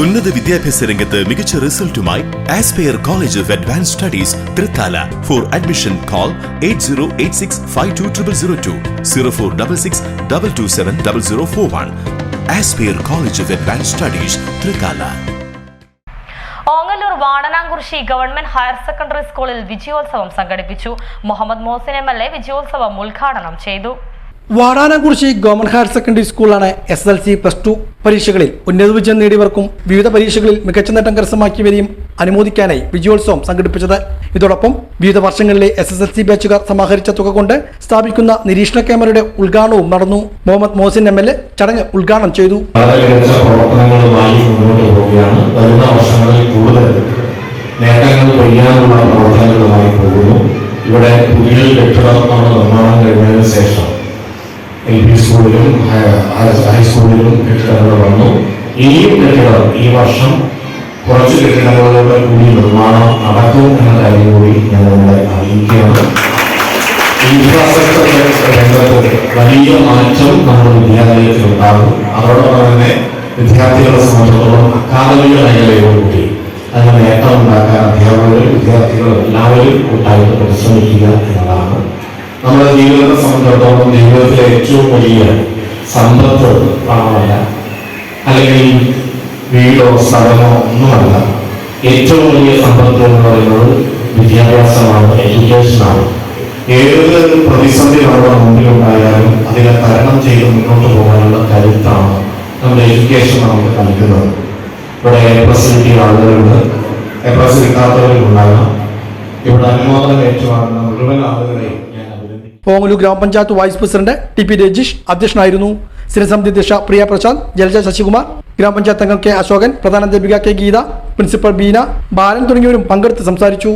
ഉന്നത വിദ്യാഭ്യാസ രംഗത്ത് മികച്ച റിസൾട്ടുമായി aspire college of advance studies Thrithala. For admission call 8086520002 0466227041. Aspire college of advance studies Thrithala. Ongallur Vadanamkurissi government higher secondary സ്കൂളിൽ വിജയോത്സവം സംഘടിപ്പിച്ചു. മുഹമ്മദ് മോഹസിൻ MLA വിജയോത്സവം ഉദ്ഘാടനം ചെയ്തു. വാടാനാംകുറിശി ഗവൺമെന്റ് ഹയർ സെക്കൻഡറി സ്കൂളാണ് SSLC +2 പരീക്ഷകളിൽ ഉന്നത വിജയം നേടിയവർക്കും വിവിധ പരീക്ഷകളിൽ മികച്ച നേട്ടം കരസ്ഥമാക്കിയവരെയും അനുമോദിക്കാനായി വിജയോത്സവം സംഘടിപ്പിച്ചത്. ഇതോടൊപ്പം വിവിധ വർഷങ്ങളിലെ SSLC ബാച്ചുകാർ സമാഹരിച്ച തുക കൊണ്ട് സ്ഥാപിക്കുന്ന നിരീക്ഷണ ക്യാമറയുടെ ഉദ്ഘാടനവും നടന്നു. മുഹമ്മദ് മോഹസിൻ MLA ചടങ്ങ് ഉദ്ഘാടനം ചെയ്തു. ഇവിടെ പുതിയ കെട്ടിടം നിർമ്മാണം കഴിഞ്ഞതിന് ശേഷം LP സ്കൂളിലും ഹൈസ്കൂളിലും കെട്ടിടങ്ങൾ വന്നു. ഇനിയും കെട്ടിടം ഈ വർഷം കുറച്ച് കെട്ടിടങ്ങളുടെ കൂടി നിർമ്മാണം നടക്കും എന്ന കാര്യം കൂടി ഞാൻ നിങ്ങളെ അറിയിക്കുകയാണ്. ഇൻഫ്രാസ്ട്രക്ചർ രംഗത്ത് വലിയ മാറ്റം നമ്മുടെ വിദ്യാലയത്തിൽ ഉണ്ടാകും. അതോടൊപ്പം തന്നെ വിദ്യാർത്ഥികളെ സംബന്ധിച്ചിടത്തോളം അക്കാദമിക മേഖലയോടുകൂടി അതിന് നേട്ടം ഉണ്ടാക്കാൻ അധ്യാപകരും വിദ്യാർത്ഥികളും എല്ലാവരും കൂട്ടായിട്ട് പരിശ്രമിക്കുക എന്നതാണ്. നമ്മുടെ ജീവിതത്തെ സംബന്ധിച്ചിടത്തോളം ജീവിതത്തിലെ ഏറ്റവും വലിയ സമ്പത്ത് പണമല്ല, അല്ലെങ്കിൽ വീടോ സ്ഥലമോ ഒന്നുമല്ല. ഏറ്റവും വലിയ സമ്പത്ത് എന്ന് പറയുന്നത് വിദ്യാഭ്യാസമാണ്, എഡ്യൂക്കേഷനാണ്. ഏത് പ്രതിസന്ധി നമ്മുടെ മുമ്പിലുണ്ടായാലും അതിനെ തരണം ചെയ്ത് മുന്നോട്ട് പോകാനുള്ള കരുത്താണ് നമ്മുടെ എഡ്യൂക്കേഷൻ നമുക്ക് നൽകുന്നത്. ഇവിടെ A+ കിട്ടിയ ആളുകളുണ്ട്, A+ കിട്ടാത്തവരുണ്ടാകാം. ഇവിടെ അനുമോദനം ഏറ്റുവാങ്ങുന്ന മുഴുവൻ ആളുകളെയും ഞാൻ അഭിനന്ദിക്കുന്നു. ഓങ്ങല്ലൂർ ഗ്രാമപഞ്ചായത്ത് വൈസ് പ്രസിഡന്റ് TP രജീഷ് അധ്യക്ഷനായിരുന്നു. സ്ഥിരസമിതി അധ്യക്ഷ പ്രിയ പ്രശാന്ത്, ജലജ ശശികുമാർ, ഗ്രാമപഞ്ചായത്ത് അംഗം K അശോകൻ, പ്രധാനാധ്യാപിക K ഗീത, പ്രിൻസിപ്പൽ ബീന, ബാലൻ തുടങ്ങിയവരും പങ്കെടുത്ത് സംസാരിച്ചു.